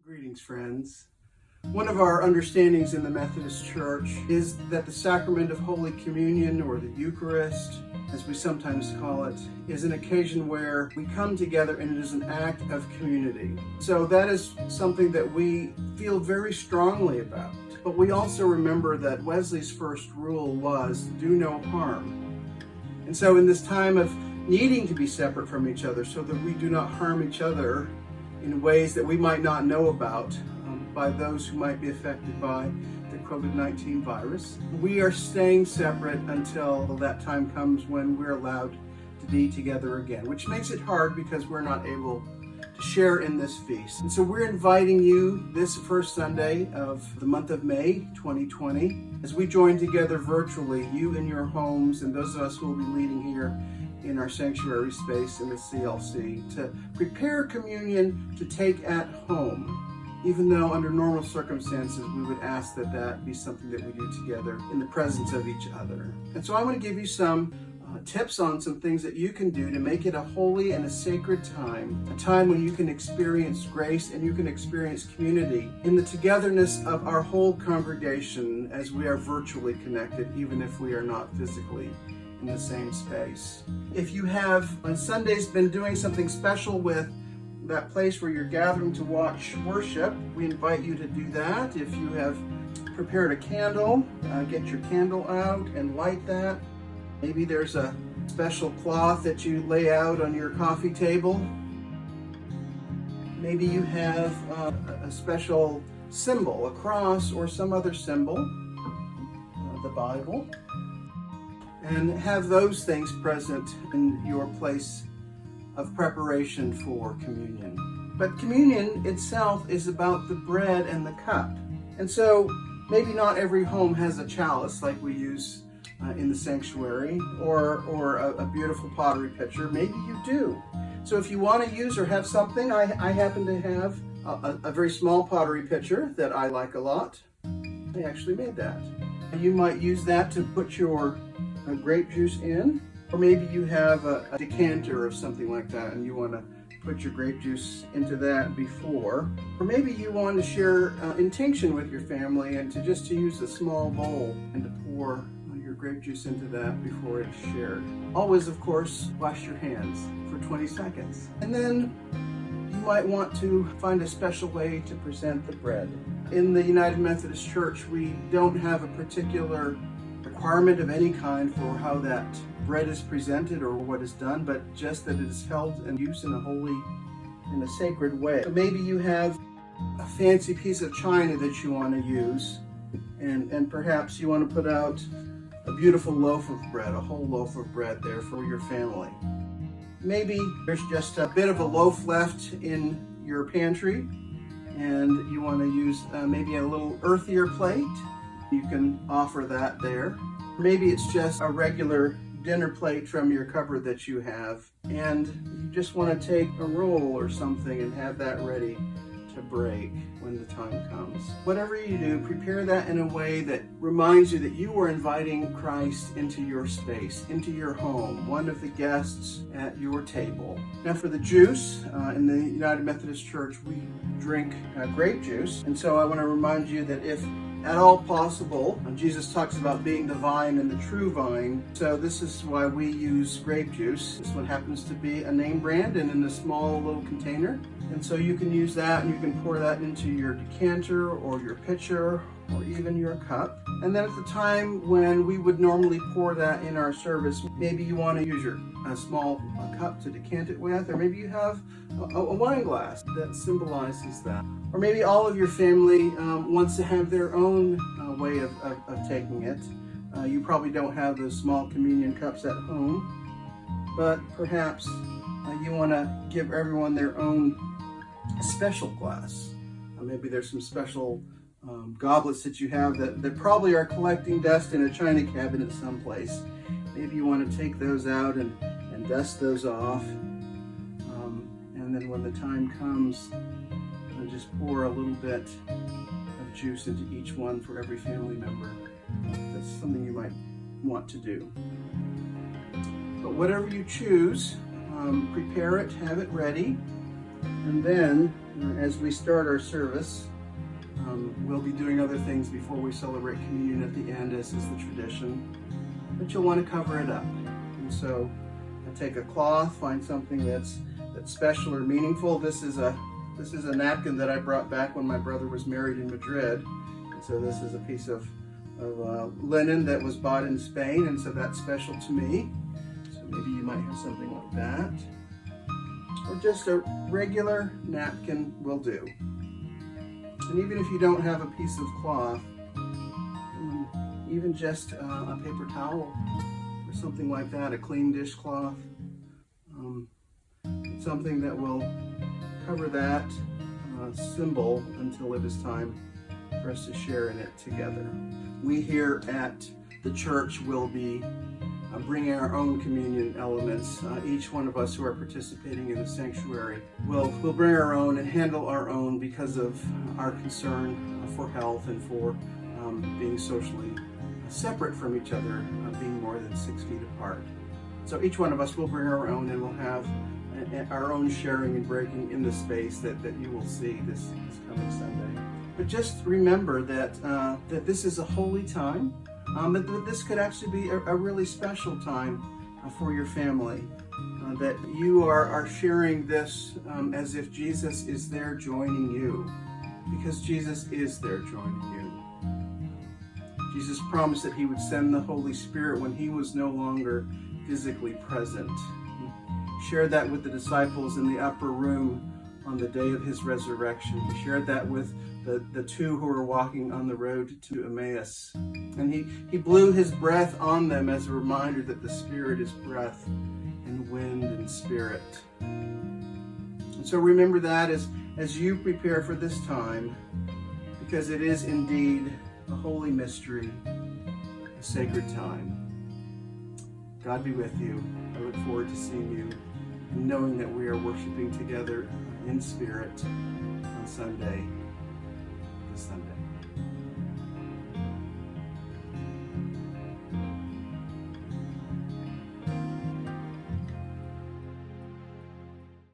Greetings, friends. One of our understandings in the Methodist Church is that the sacrament of Holy Communion, or the Eucharist, as we sometimes call it, is an occasion where we come together and it is an act of community. So that is something that we feel very strongly about. But we also remember that Wesley's first rule was, do no harm. And so in this time of needing to be separate from each other so that we do not harm each other in ways that we might not know about by those who might be affected by the COVID-19 virus, we are staying separate until that time comes when we're allowed to be together again, which makes it hard because we're not able to share in this feast. And so we're inviting you this first Sunday of the month of May 2020 as we join together virtually, you in your homes and those of us who will be leading here in our sanctuary space in the CLC, to prepare communion to take at home, even though under normal circumstances we would ask that that be something that we do together in the presence of each other. And so I want to give you some tips on some things that you can do to make it a holy and a sacred time, a time when you can experience grace and you can experience community in the togetherness of our whole congregation as we are virtually connected, even if we are not physically in the same space. If you have on Sundays been doing something special with that place where you're gathering to watch worship, we invite you to do that. If you have prepared a candle, get your candle out and light that. Maybe there's a special cloth that you lay out on your coffee table. Maybe you have a special symbol, a cross or some other symbol, the Bible, and have those things present in your place of preparation for communion. But communion itself is about the bread and the cup. And so maybe not every home has a chalice like we use in the sanctuary or a beautiful pottery pitcher. Maybe you do. So if you want to use or have something, I happen to have a very small pottery pitcher that I like a lot. I actually made that. You might use that to put your grape juice in, or maybe you have a decanter or something like that and you want to put your grape juice into that before, or maybe you want to share intinction with your family and to use a small bowl and to pour your grape juice into that before it's shared. Always, of course, wash your hands for 20 seconds. And then you might want to find a special way to present the bread. In the United Methodist Church, we don't have a particular requirement of any kind for how that bread is presented or what is done, but just that it is held and used in a holy and a sacred way. So maybe you have a fancy piece of china that you want to use, and perhaps you want to put out a beautiful loaf of bread, a whole loaf of bread there for your family. Maybe there's just a bit of a loaf left in your pantry and you want to use maybe a little earthier plate. You can offer that there. Maybe it's just a regular dinner plate from your cupboard that you have, and you just want to take a roll or something and have that ready to break when the time comes. Whatever you do, prepare that in a way that reminds you that you are inviting Christ into your space, into your home, one of the guests at your table. Now for the juice, in the United Methodist Church, we drink grape juice, and so I want to remind you that if at all possible, Jesus talks about being the vine and the true vine. So this is why we use grape juice. This one happens to be a name brand and in a small little container. And so you can use that and you can pour that into your decanter or your pitcher or even your cup. And then at the time when we would normally pour that in our service, maybe you want to use your small cup to decant it with, or maybe you have a wine glass that symbolizes that. Or maybe all of your family wants to have their own way of taking it. You probably don't have those small communion cups at home, but perhaps you want to give everyone their own special glass. Maybe there's some special goblets that you have that probably are collecting dust in a china cabinet someplace. Maybe you want to take those out and dust those off. And then when the time comes, just pour a little bit of juice into each one for every family member. That's something you might want to do. But whatever you choose, prepare it, have it ready, and then as we start our service, we'll be doing other things before we celebrate communion at the end, as is the tradition, but you'll want to cover it up. And so take a cloth, find something that's special or meaningful. This is a napkin that I brought back when my brother was married in Madrid. And so this is a piece of linen that was bought in Spain, and so that's special to me. So maybe you might have something like that. Or just a regular napkin will do. And even if you don't have a piece of cloth, even just a paper towel or something like that, a clean dishcloth, something that will cover that symbol until it is time for us to share in it together. We here at the church will be bringing our own communion elements. Each one of us who are participating in the sanctuary will bring our own and handle our own because of our concern for health and for being socially separate from each other, being more than 6 feet apart. So each one of us will bring our own, and we'll have our own sharing and breaking in the space that you will see this coming Sunday. But just remember that this is a holy time, but this could actually be a really special time for your family, that you are sharing this as if Jesus is there joining you, because Jesus is there joining you. Jesus promised that he would send the Holy Spirit when he was no longer physically present. He shared that with the disciples in the upper room on the day of his resurrection. He shared that with the two who were walking on the road to Emmaus. And he blew his breath on them as a reminder that the Spirit is breath and wind and spirit. And so remember that as you prepare for this time, because it is indeed a holy mystery, a sacred time. God be with you. I look forward to seeing you and knowing that we are worshiping together in spirit on Sunday. This Sunday.